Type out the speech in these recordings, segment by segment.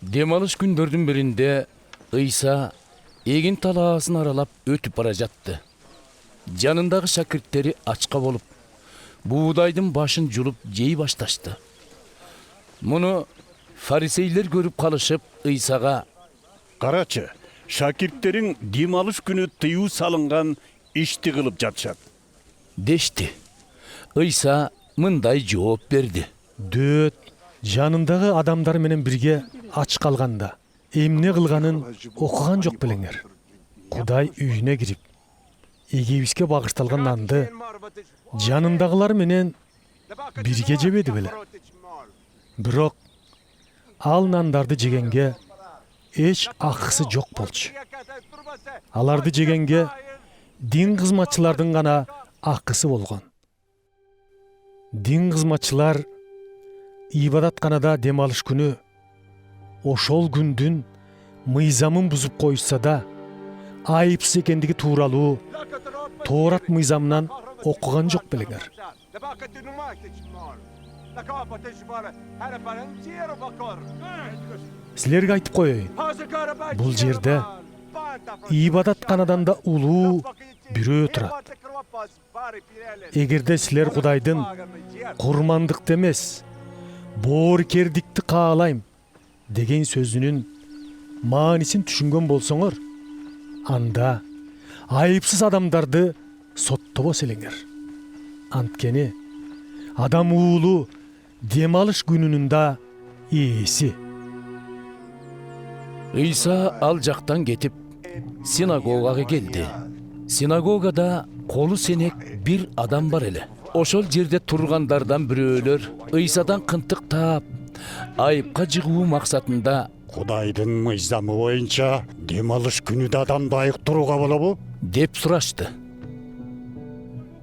Демалыш күндөрдүн биринде Ыйса эгин талаасын аралап өтүп бара жатты. Жанындагы шакирттери ачка болуп, буудайдын башын жулуп жей башташты. Муну фарисейлер көрүп калышып, Ыйсага: «Карачы, шакирттериң демалыш күнү тыюу салынган ишти кылып жатышат» дешти. Ыйса мындай жооп берди: Дөт жанындагы адамдар менен бирге ач калганда эмне кылганын окуган жок белеңер. Кудай үйүнө кирип, эгебизге багышталган нанды жанындагылар менен бирге жебеди беле. Бирок ал нандарды жегенге эч акысы жок болчу. Аларды жегенге дин кызматчылардын гана акысы болгон. Дин кызматчылар ибадатканада демалыш күнү ошол күндүн мыйзамын бузуп коюшса да, айыпсыз экендиги тууралуу Тоорат мыйзамынан окуган жок белеңер. Силерге айтып коеюн, бул жерде ибадатканадан да улуу бирөө турат. Эгерде силер Кудайдын курмандыкты эмес, боорукердикти каалайм деген сөзүнүн маанисин түшүнгөн болсоңор, анда айыпсыз адамдарды соттобос элеңер. Анткени адам уулу демалыш күнүнүн да ээси. Ыйса ал жактан кетип, синагогага келди. Синагогада колу сенек бир адам бар эле. Ошол жерде тургандардан бирөөлөр Ыйсадан кынтык таап, айыпка жыгуу максатында: Кудайдын мыйзамы боюнча демалыш күнү да адамды айыктырууга болобу? деп сурашты.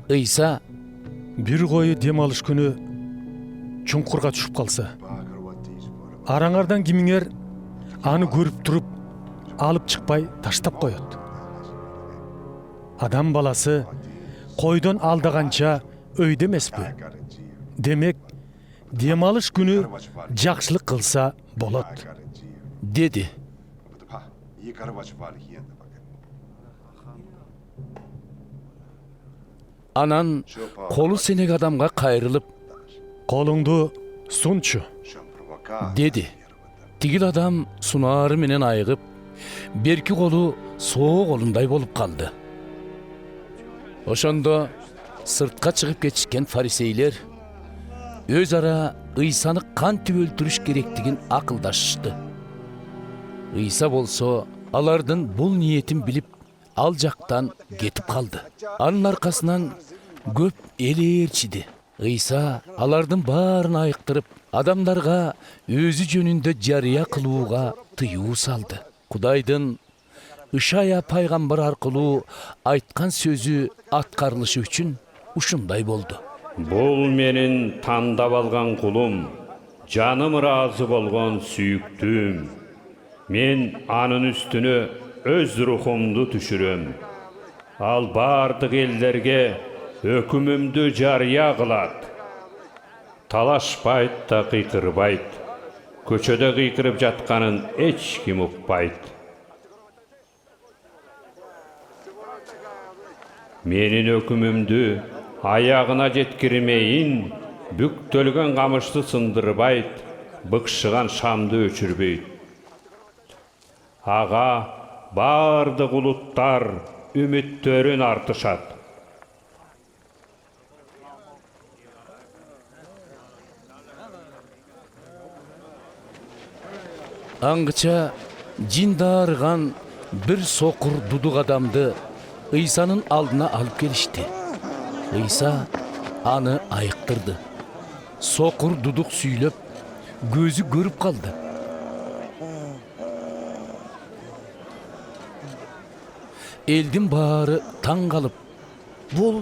Ыйса: Бир кою демалыш күнү чуңкурга түшүп калса, араңардан кимиңер аны көрүп туруп алып чыкпай таштап коет. Адам баласы койдон алдаганча өйдө эмеспи? Демек, демалыш күнү жакшылык кылса болот, деди. Анан колу сенек адамга кайрылып: колуңду сунчу, деди. Тигил адам сунаары менен айыгып, берки колу соо колундай болуп калды. Ошондо сыртка чыгып кетишкен фарисейлер өз ара Ыйсаны кантип өлтүрүш керектигин акылдашышты. Ыйса болсо алардын бул ниетин билип, ал жактан кетип калды. Анын аркасынан көп эл ээрчиди. Ыйса алардын баарын айыктырып, адамдарга өзү жөнүндө жарыя кылууга тыюу салды. Кудайдын Ишая пайгамбар аркылуу айткан сөзү аткарылышы үчүн ушундай болду. Бул менин тандап алган кулум, жаным ыраазы болгон сүйүктүүм. Мен анын үстүнө өз рухумду түшүрөм. Ал бардык элдерге өкүмүмдү жарыя кылат. Талашпайт да кыйкырбайт. Көчөдө кыйкырып жатканын эч ким укпайт. Менин өкүмүмдү аягына жеткирмейин, бүктөлгөн камышты сындырбайт, быкшыган шамды өчүрбөйт. Ага бардык улуттар үмүттөрүн артышат. Аңгыча жинда арыган бир сокур дудук адамды Ыйсанын алдына алып келишти. Ыйса аны айыктырды. Сокур дудук сүйлөп, көзү көрүп калды. Элдин баары таң калып: Бул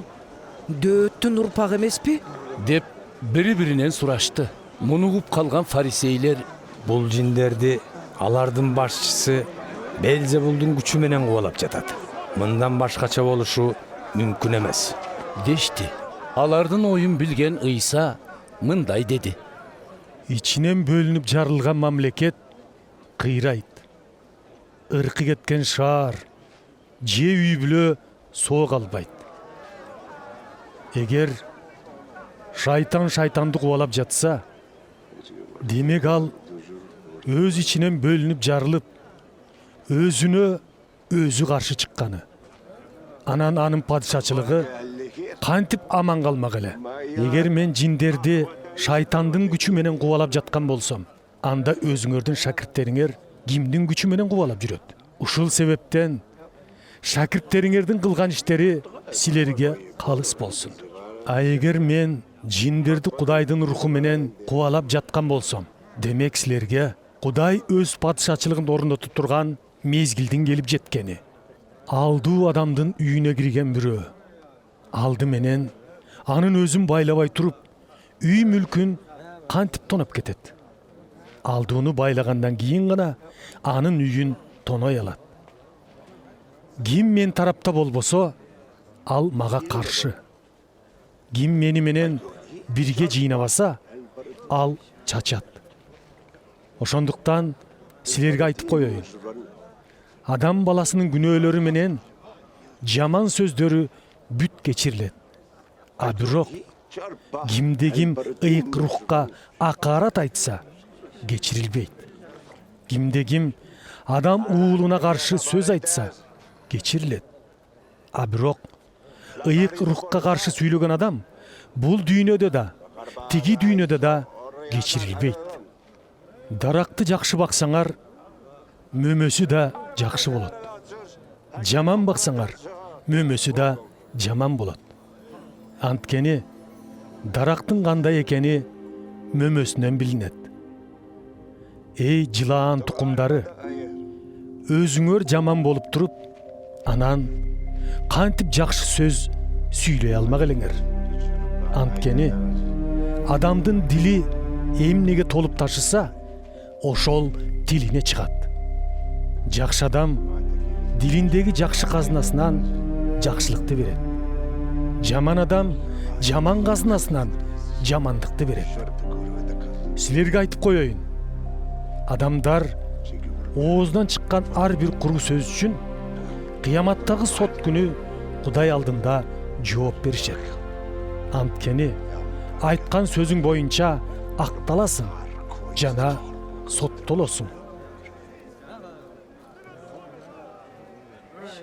Дөөттүн урпагы эмеспи? деп бири-биринен сурашты. Муну угуп калган фарисейлер: Бул жиндерди алардын башчысы Белзебулдун күчү менен кубалап жатат. Мындан башкача болушу мүмкүн эмес, дешти. Алардын оюн билген Ыйса мындай деди: ичинен бөлүнүп жарылган мамлекет кыйрайт. Ыркы кеткен шаар же үй бүлө соо калбайт. Эгер шайтан шайтанды кубалап жатса, демек ал өз ичинен бөлүнүп жарылып, өзүнө өзү каршы чыкканы. Анан анын падышачылыгы кантип аман калмак эле? Эгер мен жиндерди шайтандын күчү менен кубалап жаткан болсом, анда өзүңөрдүн шакирттериңер кимдин күчү менен кубалап жүрөт? Ушул себептен шакирттериңердин кылган иштери силерге калыс болсун. А эгер мен жиндерди Кудайдын руху менен кубалап жаткан болсом, демек силерге Кудай өз падышачылыгын орнотуп турган мезгилдин келип жеткени. Алдуу адамдын үйүнө кирген бирөө алды менен анын өзүн байлабай туруп, үй мүлкүн кантип тоноп кетет? Алдууну байлагандан кийин гана анын үйүн тоной алат. Ким мен тарапта болбосо, ал мага каршы. Ким мени менен бирге жыйнабаса, ал чачат. Ошондуктан силерге айтып коеюн. Адам баласынын күнөөлөрү менен жаман сөздөрү бүт кечирилет. А бирок кимде ким ыйык рухка акарат айтса, кечирилбейт. Кимде ким адам уулуна каршы сөз айтса, кечирилет. А бирок ыйык рухка каршы сүйлөгөн адам бул дүйнөдө да, тиги дүйнөдө да кечирилбейт. Даракты жакшы баксаңар, мөмөсү да жакшы болот. Жаман баксаңар, мөмөсү да жаман болот. Анткени дарактын кандай экени мөмөсүнөн билинет. Эй жылаан тукумдары, өзүңөр жаман болуп туруп, анан кантип жакшы сөз сүйлөй алмак элеңер? Анткени адамдын дили эмнеге толуп ташыса, ошол тилине чыгат. Жакшы адам дилиндеги жакшы казынасынан жакшылыкты берет. Жаман адам жаман казынасынан жамандыкты берет. Силерге айтып коеюн. Адамдар оозунан чыккан ар бир куру сөз үчүн кыяматтагы сот күнү Кудай алдында жооп беришет. Анткени айткан сөзүң боюнча акталасың жана соттолосуң.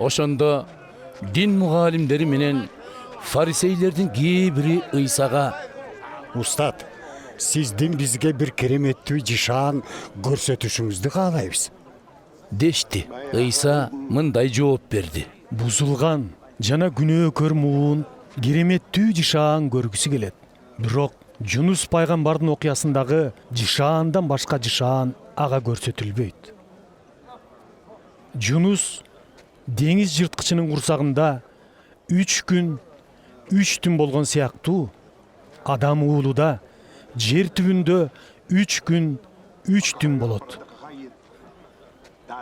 Ошондо дин мугалимдери менен фарисейлердин кээ бири Ыйсага: Устат, сиздин бизге бир кереметтүү жишаан көрсөтүшүңүздү каалайбыз дешти. Ыйса мындай жооп берди: Бузулган жана күнөөкөр муун кереметтүү жишаан көргүсү келет. Бирок Жунус пайгамбардын окуясындагы жишаандан башка жишаан ага көрсөтүлбөйт. Жунус деңиз жырткычынын курсагында 3 күн 3 түн болгон сыяктуу, адам уулу да жер түбүндө 3 күн 3 түн болот.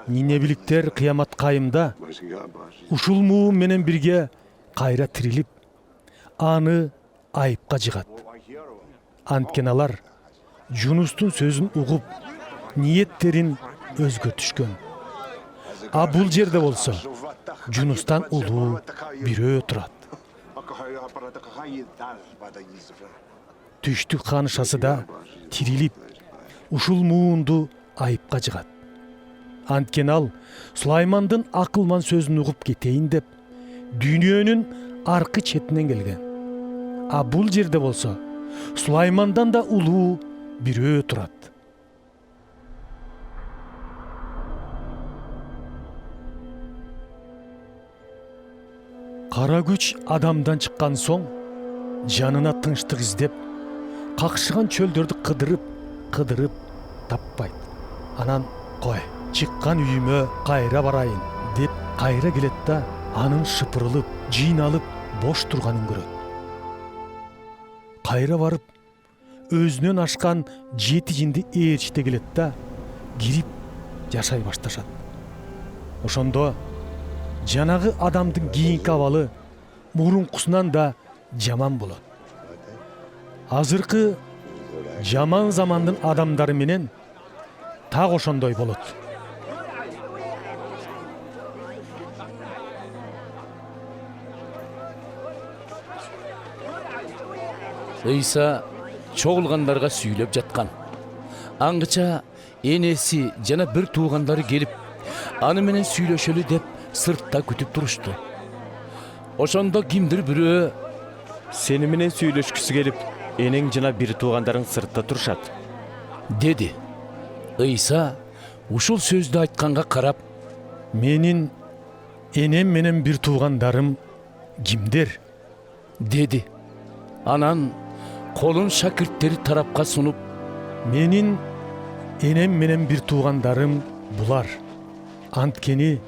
Нинебиликтер кыямат кайымда ушул муун менен бирге кайра тирилип, аны айыпка жыгат. Анткени алар Жунустун сөзүн угуп, ниеттерин өзгөртүшкөн. А бул жерде болсо Жунустан улуу бирөө турат. Түштүк ханышасы да тирилип, ушул муунду айыпка жыгат. Анткени ал Сулаймандын акылман сөзүн угуп кетейин деп дүйнөнүн аркы четинен келген. А бул жерде болсо Сулаймандан да улуу бирөө турат. Кара күч адамдан чыккан соң жанына тынчтык издеп, какшыган чөлдөрдү кыдырып таппайт. Анан кой, чыккан үйүмө кайра барайын деп кайра келет да анын шыпырылып, жыйналып бош турганын көрөт. Кайра барып, өзүнөн ашкан 7 жинди ээрчите келет да кирип жашай башташат. Ошондо жанагы адамдын кийинки абалы мурункусунан да жаман болот. Азыркы жаман замандын адамдары менен так ошондой болот. ыйса чогулгандарга сүйлөп жаткан. Аңгыча энеси жана бир туугандары келип аны менен сүйлөшөлү деп сыртта күтүп турушту. Ошондо кимдир бирөө Сени менен сүйлөшкүсү келип, энең жана бир туугандарың сыртта турушат. деди. Ыйса ушул сөздү айтканга карап, Менин энем менен бир туугандарым кимдер? деди. Анан колун шакирттери тарапка сунуп, Менин энем менен бир туугандарым булар. Анткени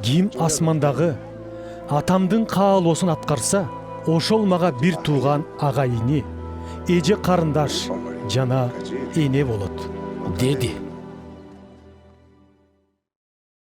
ким асмандагы атамдын каалоосун аткарса, ошол мага бир тууган агайыны, эже карындаш жана эне болот. деди.